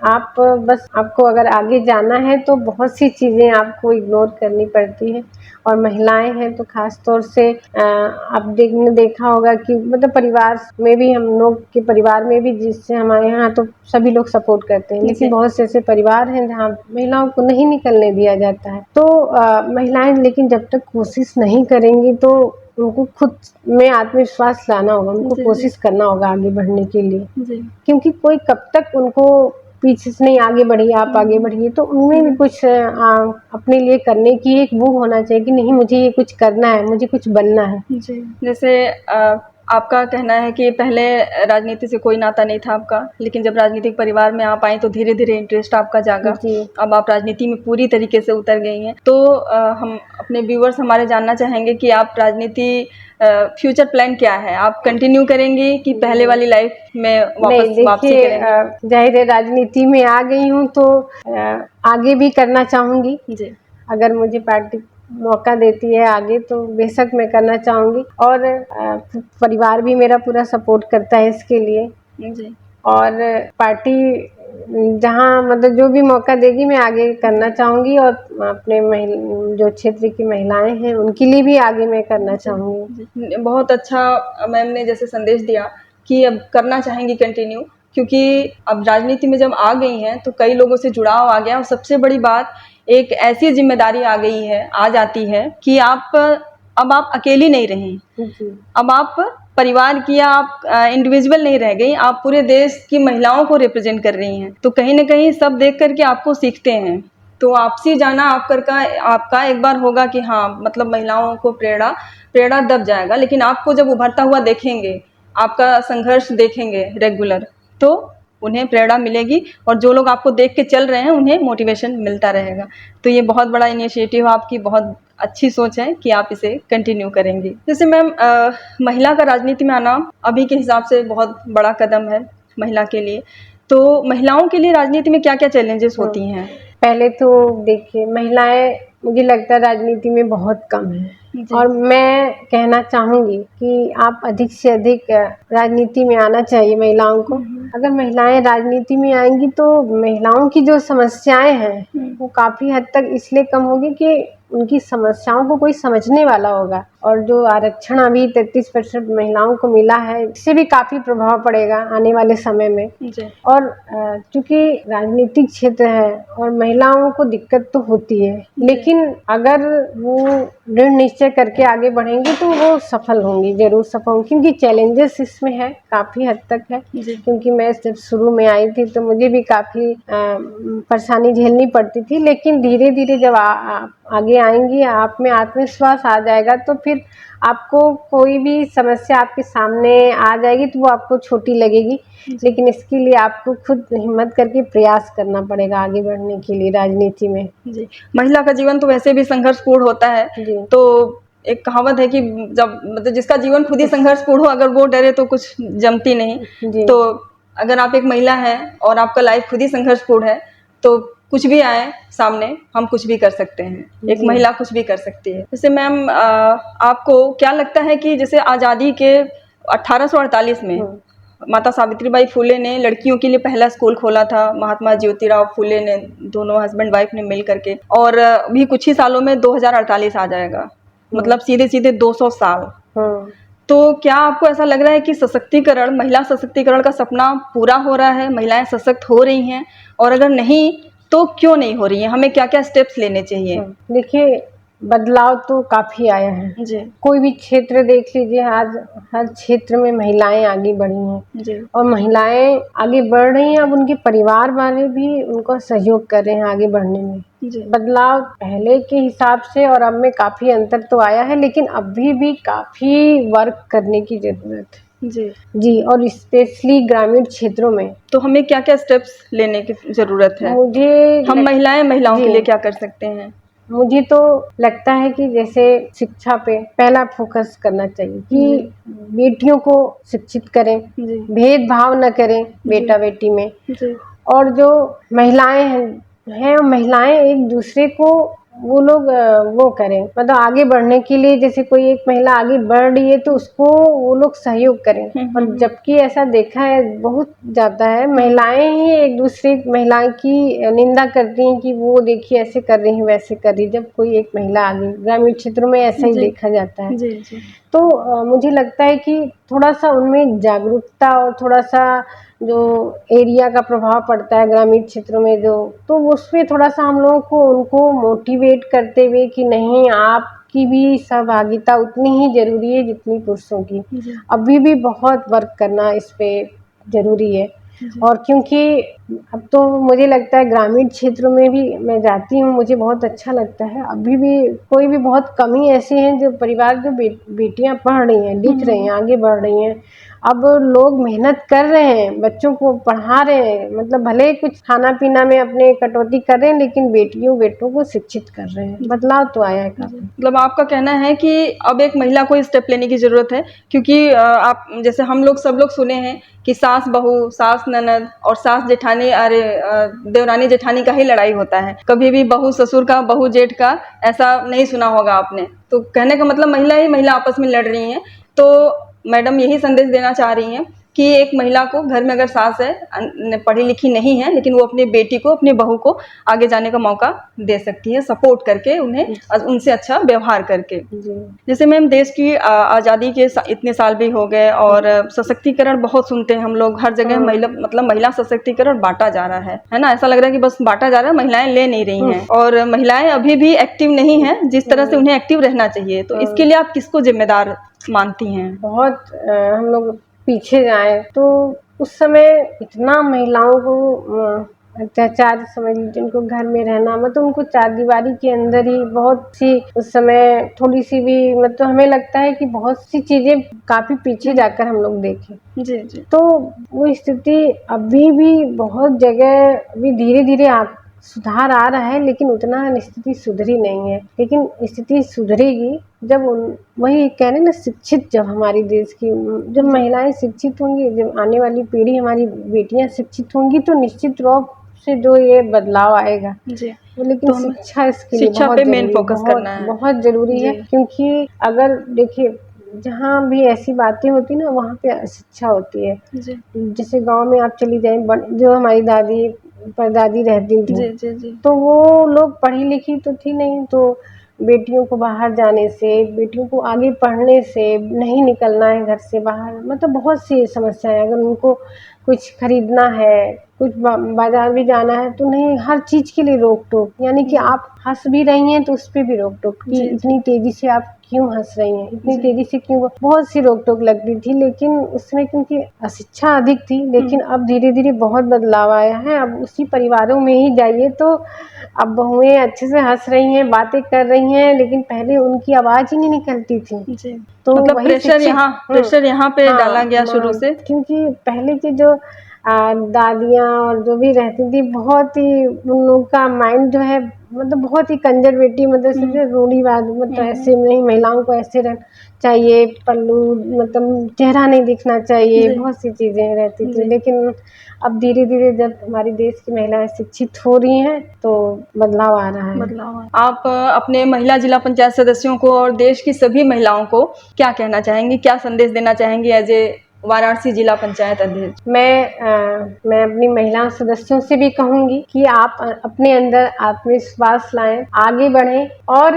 आप बस आपको अगर आगे जाना है तो बहुत सी चीज़ें आपको इग्नोर करनी पड़ती हैं। और महिलाएं हैं तो खास तौर से आप देखा होगा कि मतलब परिवार में भी, हम लोग के परिवार में भी, जिससे हमारे यहाँ तो सभी लोग सपोर्ट करते हैं, लेकिन बहुत से ऐसे परिवार हैं जहाँ महिलाओं को नहीं निकलने दिया जाता है। तो महिलाएं लेकिन जब तक कोशिश नहीं करेंगी तो उनको खुद में आत्मविश्वास लाना होगा, उनको जी, कोशिश करना होगा आगे बढ़ने के लिए, जी, क्योंकि कोई कब तक उनको पीछे से नहीं आगे बढ़िए, आप आगे बढ़िए, तो उनमें भी कुछ अपने लिए करने की एक वो होना चाहिए कि नहीं मुझे ये कुछ करना है, मुझे कुछ बनना है। जी। जैसे आपका कहना है कि पहले राजनीति से कोई नाता नहीं था आपका, लेकिन जब राजनीतिक परिवार में आप आई तो धीरे-धीरे इंटरेस्ट आपका जागा। जी। अब आप राजनीति में पूरी तरीके से उतर गई हैं। तो हम अपने व्यूअर्स हमारे जानना चाहेंगे कि आप राजनीति फ्यूचर प्लान क्या है? आप कंटिन्यू करेंगी कि पहले वाली लाइफ में नहीं वापसी देखिए, करेंगी? जाहिर है राजनीति में आ गई हूँ तो आगे भी करना चाहूँगी। जी, अगर मुझे पार्टी मौका देती है आगे तो बेशक मैं करना चाहूँगी, और परिवार भी मेरा पूरा सपोर्ट करता है इसके लिए, जी, और पार्टी जहाँ मतलब जो भी मौका देगी मैं आगे करना चाहूँगी, और अपने जो क्षेत्र की महिलाएं हैं उनके लिए भी आगे मैं करना चाहूँगी। जी। बहुत अच्छा मैम ने जैसे संदेश दिया कि अब करना चाहेंगी कंटिन्यू, क्योंकि अब राजनीति में जब आ गई हैं तो कई लोगों से जुड़ाव आ गया, और सबसे बड़ी बात एक ऐसी जिम्मेदारी आ गई है, आ जाती है कि अब आप अकेली नहीं रहीं। जी। अब आप परिवार की या आप इंडिविजुअल नहीं रह गई, आप पूरे देश की महिलाओं को रिप्रेजेंट कर रही हैं। तो कहीं न कहीं सब देख कर के आपको सीखते हैं। तो आपसी जाना आपका एक बार होगा कि हाँ, मतलब महिलाओं को प्रेरणा दब जाएगा, लेकिन आपको जब उभरता हुआ देखेंगे, आपका संघर्ष देखेंगे रेगुलर, तो उन्हें प्रेरणा मिलेगी, और जो लोग आपको देख के चल रहे हैं उन्हें मोटिवेशन मिलता रहेगा। तो ये बहुत बड़ा इनिशिएटिव आपकी, बहुत अच्छी सोच है कि आप इसे कंटिन्यू करेंगी। जैसे मैम महिला का राजनीति में आना अभी के हिसाब से बहुत बड़ा कदम है महिला के लिए। तो महिलाओं के लिए राजनीति में क्या-क्या चैलेंजेस होती हैं? पहले तो देखिए, महिलाएं मुझे लगता है राजनीति में बहुत कम है, जी। और मैं कहना चाहूँगी कि आप अधिक से अधिक राजनीति में आना चाहिए महिलाओं को। अगर महिलाएं राजनीति में आएंगी तो महिलाओं की जो समस्याएं हैं वो काफ़ी हद तक इसलिए कम होगी कि उनकी समस्याओं को कोई समझने वाला होगा, और जो आरक्षण अभी 33% महिलाओं को मिला है, इससे भी काफ़ी प्रभाव पड़ेगा आने वाले समय में। जी। और चूँकि राजनीतिक क्षेत्र है और महिलाओं को दिक्कत तो होती है, लेकिन अगर वो दृढ़ निश्चय करके आगे बढ़ेंगी तो वो सफल होंगी, ज़रूर सफल होंगी, क्योंकि चैलेंजेस इसमें है, काफ़ी हद तक है। जी। क्योंकि मैं जब शुरू में आई थी तो मुझे भी काफ़ी परेशानी झेलनी पड़ती थी, लेकिन धीरे-धीरे जब आगे आएँगी, आप में आत्मविश्वास आ जाएगा तो फिर आपको कोई भी समस्या आपके सामने आ जाएगी तो वो आपको छोटी लगेगी, लेकिन इसके लिए आपको खुद हिम्मत करके प्रयास करना पड़ेगा आगे बढ़ने के लिए राजनीति में। जी। महिला का जीवन तो वैसे भी संघर्षपूर्ण होता है। जी। तो एक कहावत है कि जब मतलब जिसका जीवन खुद ही संघर्षपूर्ण हो, अगर वो डरे तो कुछ जमती नहीं। जी। तो अगर आप एक महिला हैं और आपका लाइफ खुद ही संघर्षपूर्ण है, तो कुछ भी आए सामने, हम कुछ भी कर सकते हैं। एक जी। महिला कुछ भी कर सकती है। जैसे मैम आपको क्या लगता है कि जैसे आज़ादी के 1848 में माता सावित्रीबाई फुले ने लड़कियों के लिए पहला स्कूल खोला था, महात्मा ज्योतिराव फुले ने, दोनों हस्बैंड वाइफ ने मिल करके, और अभी कुछ ही सालों में 2048 आ जाएगा, मतलब सीधे-सीधे 200 साल। हाँ। तो क्या आपको ऐसा लग रहा है कि सशक्तिकरण, महिला सशक्तिकरण का सपना पूरा हो रहा है, महिलाएं सशक्त हो रही हैं, और अगर नहीं तो क्यों नहीं हो रही हैं? हमें क्या-क्या स्टेप्स लेने चाहिए? देखिए, बदलाव तो काफ़ी आया है। जी, कोई भी क्षेत्र देख लीजिए, आज हर क्षेत्र में महिलाएं आगे बढ़ी हैं, जी, और महिलाएं आगे बढ़ रही हैं, अब उनके परिवार वाले भी उनको सहयोग कर रहे हैं आगे बढ़ने में। जी, बदलाव पहले के हिसाब से और अब में काफ़ी अंतर तो आया है, लेकिन अभी भी काफ़ी वर्क करने की ज़रूरत है। जी। जी, और स्पेशली ग्रामीण क्षेत्रों में तो हमें क्या-क्या स्टेप्स लेने की ज़रूरत है? मुझे हम महिलाओं के जी, लिए क्या कर सकते हैं? मुझे तो लगता है कि जैसे शिक्षा पे पहला फोकस करना चाहिए कि बेटियों को शिक्षित करें, जी, भेदभाव न करें बेटा बेटी में, जी, और जो महिलाएं हैं महिलाएं एक दूसरे को वो लोग वो करें, मतलब आगे बढ़ने के लिए, जैसे कोई एक महिला आगे बढ़ रही है तो उसको वो लोग सहयोग करें। और जबकि ऐसा देखा है बहुत ज़्यादा है, महिलाएं ही एक दूसरे महिला की निंदा करती हैं कि वो देखिए ऐसे कर रही है वैसे कर रही है, जब कोई एक महिला आगे, ग्रामीण क्षेत्रों में ऐसा ही जी, देखा जाता है। जी, जी, तो मुझे लगता है कि थोड़ा-सा उनमें जागरूकता और थोड़ा-सा जो एरिया का प्रभाव पड़ता है ग्रामीण क्षेत्रों में जो, तो उसमें थोड़ा-सा हम लोगों को उनको मोटिवेट करते हुए कि नहीं, आप की भी सहभागिता उतनी ही ज़रूरी है जितनी पुरुषों की। जी, अभी भी बहुत वर्क करना इस पे ज़रूरी है। जी, और क्योंकि अब तो मुझे लगता है ग्रामीण क्षेत्रों में भी मैं जाती हूँ, मुझे बहुत अच्छा लगता है। अभी भी कोई भी बहुत कम ही ऐसे हैं जो परिवार जो बेटियाँ पढ़ रही हैं, लिख रही हैं, आगे बढ़ रही हैं। अब लोग मेहनत कर रहे हैं, बच्चों को पढ़ा रहे हैं, मतलब भले ही कुछ खाना-पीना में अपने कटौती कर रहे हैं, लेकिन बेटियों-बेटों को शिक्षित कर रहे हैं। बदलाव तो आया है काफ़ी। मतलब आपका कहना है कि अब एक महिला को स्टेप लेने की ज़रूरत है, क्योंकि आप जैसे हम लोग सब लोग सुने हैं कि सास बहू, सास ननद और सास जेठानी, अरे देवरानी जेठानी का ही लड़ाई होता है। कभी भी बहू ससुर का, बहू जेठ का ऐसा नहीं सुना होगा आपने। तो कहने का मतलब महिला ही महिला आपस में लड़ रही हैं। तो मैडम यही संदेश देना चाह रही हैं कि एक महिला को घर में अगर सास है, पढ़ी लिखी नहीं है, लेकिन वो अपनी बेटी को, अपनी बहू को आगे जाने का मौका दे सकती है, सपोर्ट करके उन्हें, उनसे अच्छा व्यवहार करके। जी। जैसे मैम देश की आज़ादी के इतने साल भी हो गए और सशक्तिकरण बहुत सुनते हैं हम लोग, हर जगह महिला, मतलब महिला सशक्तिकरण बांटा जा रहा है ना, ऐसा लग रहा है कि बस बांटा जा रहा है, महिलाएं ले नहीं रही हैं और महिलाएं अभी भी एक्टिव नहीं हैं जिस तरह से उन्हें एक्टिव रहना चाहिए। तो इसके लिए आप किसको जिम्मेदार मानती हैं? बहुत हम लोग पीछे जाएँ तो उस समय इतना महिलाओं को अत्याचार समझ लीजिए, उनको घर में रहना, मतलब उनको चारदीवारी के अंदर ही बहुत सी उस समय थोड़ी-सी भी, मतलब हमें लगता है कि बहुत सी चीज़ें काफ़ी पीछे जाकर हम लोग देखें। जी, जी। तो वो स्थिति अभी भी बहुत जगह अभी धीरे-धीरे सुधार आ रहा है, लेकिन उतना स्थिति सुधरी नहीं है। लेकिन स्थिति सुधरेगी जब वही कह रहे हैं ना, शिक्षित जब हमारी देश की जब महिलाएं शिक्षित होंगी, जब आने वाली पीढ़ी हमारी बेटियां शिक्षित होंगी, तो निश्चित रूप से जो ये बदलाव आएगा। जी, लेकिन तो हमें शिक्षा इसके लिए शिक्षा बहुत पे मेन ज़रूरी, फोकस बहुत करना है। बहुत ज़रूरी है, जी, क्योंकि अगर देखिए जहाँ भी ऐसी बातें होती ना, वहाँ पे अशिक्षा होती है। जी, जैसे गाँव में आप चली जाएँ, जो हमारी दादी परदादी रहती थीं, जी, जी, जी, तो वो लोग पढ़ी लिखी तो थी नहीं, तो बेटियों को बाहर जाने से, बेटियों को आगे पढ़ने से, नहीं निकलना है घर से बाहर, मतलब बहुत सी समस्याएँ। अगर उनको कुछ खरीदना है, कुछ बाज़ार भी जाना है, तो नहीं, हर चीज़ के लिए रोक-टोक। यानी कि जी, आप हँस भी रही हैं तो उस पे भी रोक-टोक कि जी, जी, इतनी तेज़ी से आप क्यों हँस रही हैं, इतनी जी, तेज़ी से क्यों, बहुत सी रोक-टोक लगती थी। लेकिन उसमें क्योंकि अशिक्षा अधिक थी, लेकिन अब धीरे-धीरे बहुत बदलाव आया है। अब उसी परिवारों में ही जाइए तो अब बहुएँ अच्छे से हँस रही हैं, बातें कर रही हैं, लेकिन पहले उनकी आवाज़ ही नहीं निकलती थी। जी। तो मतलब वही शिक्षित, प्रेशर यहाँ पे हाँ, डाला गया शुरू से। क्योंकि पहले की जो दादियाँ और जो भी रहती थी, बहुत ही उन लोग का माइंड जो है, मतलब बहुत ही कंज़र्वेटिव, मतलब हुँ, समझे, रूढ़िवाद, मतलब हुँ, ऐसे नहीं, महिलाओं को ऐसे रहना चाहिए, पल्लू, मतलब चेहरा नहीं दिखना चाहिए, जी, बहुत सी चीज़ें रहती थी। जी, लेकिन अब धीरे-धीरे जब हमारे देश की महिलाएँ शिक्षित हो रही हैं, तो बदलाव आ रहा है। बदलाव आया। आप अपने महिला जिला पंचायत सदस्यों को और देश की सभी महिलाओं को क्या कहना चाहेंगी? क्या संदेश देना चाहेंगी एज़ ए वाराणसी जिला पंचायत अध्यक्ष? मैं अपनी महिला सदस्यों से भी कहूँगी कि आप अपने अंदर आत्मविश्वास लाएँ, आगे बढ़ें और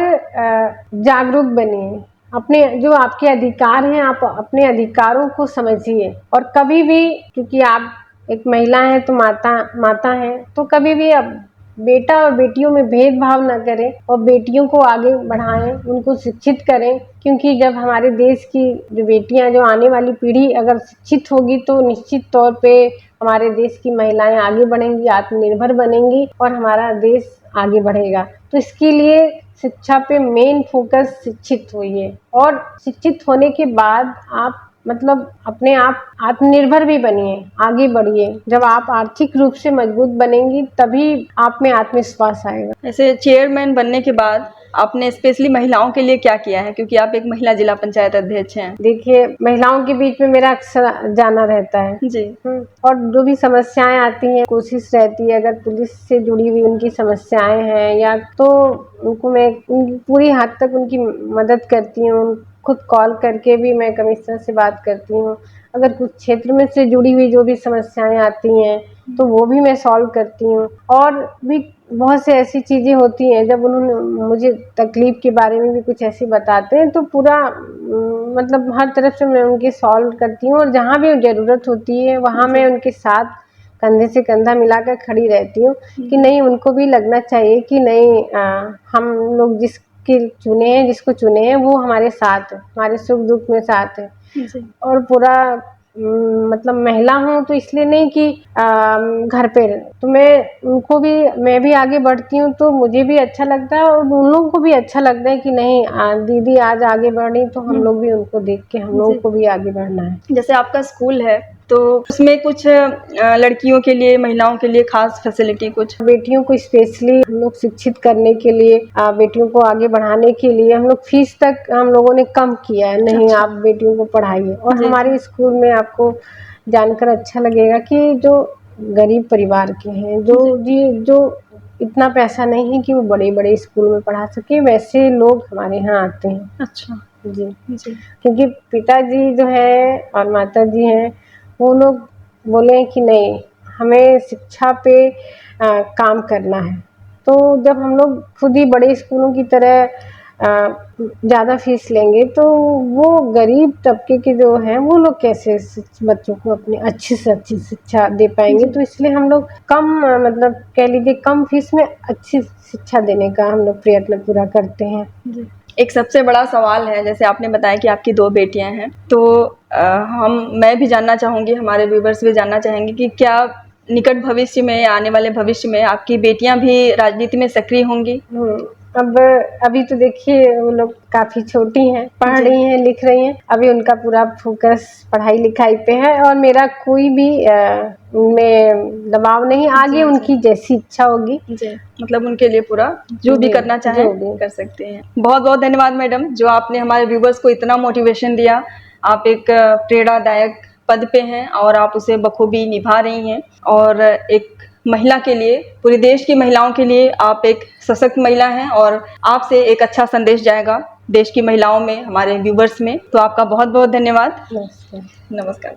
जागरूक बनिए। अपने जो आपके अधिकार हैं, आप अपने अधिकारों को समझिए, और कभी भी, क्योंकि आप एक महिला हैं तो माता हैं, तो कभी भी अब बेटा और बेटियों में भेदभाव ना करें और बेटियों को आगे बढ़ाएँ, उनको शिक्षित करें, क्योंकि जब हमारे देश की जो बेटियाँ, जो आने वाली पीढ़ी अगर शिक्षित होगी, तो निश्चित तौर पे हमारे देश की महिलाएँ आगे बढ़ेंगी, आत्मनिर्भर बनेंगी और हमारा देश आगे बढ़ेगा। तो इसके लिए शिक्षा पे मेन फोकस, शिक्षित होइए, और शिक्षित होने के बाद आप, मतलब अपने आप आत्मनिर्भर भी बनिए, आगे बढ़िए। जब आप आर्थिक रूप से मजबूत बनेंगी, तभी आप में आत्मविश्वास आएगा। ऐसे चेयरमैन बनने के बाद आपने स्पेशली महिलाओं के लिए क्या किया है? क्योंकि आप एक महिला जिला पंचायत अध्यक्ष हैं। देखिए, महिलाओं के बीच में मेरा अक्सर जाना रहता है। जी, और जो भी समस्याएँ आती हैं, कोशिश रहती है, अगर पुलिस से जुड़ी हुई उनकी समस्याएँ हैं, या तो उनको मैं पूरी हद तक उनकी मदद करती हूँ। खुद कॉल करके भी मैं कमिश्नर से बात करती हूँ। अगर कुछ क्षेत्र में से जुड़ी हुई जो भी समस्याएँ आती हैं, तो वो भी मैं सॉल्व करती हूँ। और भी बहुत से ऐसी चीज़ें होती हैं, जब उन्होंने मुझे तकलीफ़ के बारे में भी कुछ ऐसी बताते हैं, तो पूरा मतलब हर तरफ से मैं उनकी सॉल्व करती हूँ, और जहाँ भी ज़रूरत होती है, वहाँ मैं जी, उनके साथ कंधे से कंधा मिलाकर खड़ी रहती हूँ, कि नहीं, उनको भी लगना चाहिए कि नहीं, हम लोग जिस जिसके चुने हैं, जिसको चुने हैं, वो हमारे साथ है, हमारे सुख दुख में साथ है। और पूरा मतलब महिला हूँ तो इसलिए नहीं कि घर पे तो मैं भी आगे बढ़ती हूँ तो मुझे भी अच्छा लगता है और उन लोगों को भी अच्छा लगता है कि नहीं दीदी आज आगे बढ़ी तो हम लोग भी उनको देख के हम लोगों को भी आगे बढ़ना है। जैसे आपका स्कूल है तो उसमें कुछ लड़कियों के लिए, महिलाओं के लिए खास फैसिलिटी कुछ? बेटियों को स्पेशली हम लोग शिक्षित करने के लिए, बेटियों को आगे बढ़ाने के लिए हम लोग फीस तक हम लोगों ने कम किया है। नहीं आप बेटियों को पढ़ाइए। और हमारे स्कूल में आपको जानकर अच्छा लगेगा कि जो गरीब परिवार के हैं, जो इतना पैसा नहीं है कि वो बड़े बड़े स्कूल में पढ़ा सके, वैसे लोग हमारे यहाँ आते हैं। अच्छा जी क्योंकि पिताजी जो है और माता जी हैं वो लोग बोले कि नहीं हमें शिक्षा पे काम करना है। तो जब हम लोग खुद ही बड़े स्कूलों की तरह ज़्यादा फीस लेंगे तो वो गरीब तबके के जो हैं वो लोग कैसे बच्चों को अपनी अच्छी से अच्छी शिक्षा दे पाएंगे। तो इसलिए हम लोग कम मतलब कह लीजिए कम फीस में अच्छी शिक्षा देने का हम लोग प्रयत्न पूरा करते हैं। एक सबसे बड़ा सवाल है, जैसे आपने बताया कि आपकी 2 बेटियां हैं, तो मैं भी जानना चाहूँगी, हमारे व्यूवर्स भी जानना चाहेंगे कि क्या निकट भविष्य में या आने वाले भविष्य में आपकी बेटियां भी राजनीति में सक्रिय होंगी? अब अभी तो देखिए वो लोग काफ़ी छोटी हैं, पढ़ रही हैं, लिख रही हैं। अभी उनका पूरा फोकस पढ़ाई लिखाई पे है और मेरा कोई भी में दबाव नहीं। आगे उनकी जैसी इच्छा होगी मतलब उनके लिए पूरा जो भी करना चाहे कर सकते हैं। बहुत बहुत धन्यवाद मैडम, जो आपने हमारे व्यूवर्स को इतना मोटिवेशन दिया। आप एक प्रेरणादायक पद पे हैं और आप उसे बखूबी निभा रही हैं और एक महिला के लिए, पूरे देश की महिलाओं के लिए आप एक सशक्त महिला हैं और आपसे एक अच्छा संदेश जाएगा देश की महिलाओं में, हमारे व्यूवर्स में। तो आपका बहुत बहुत धन्यवाद। नमस्कार। नमस्कार।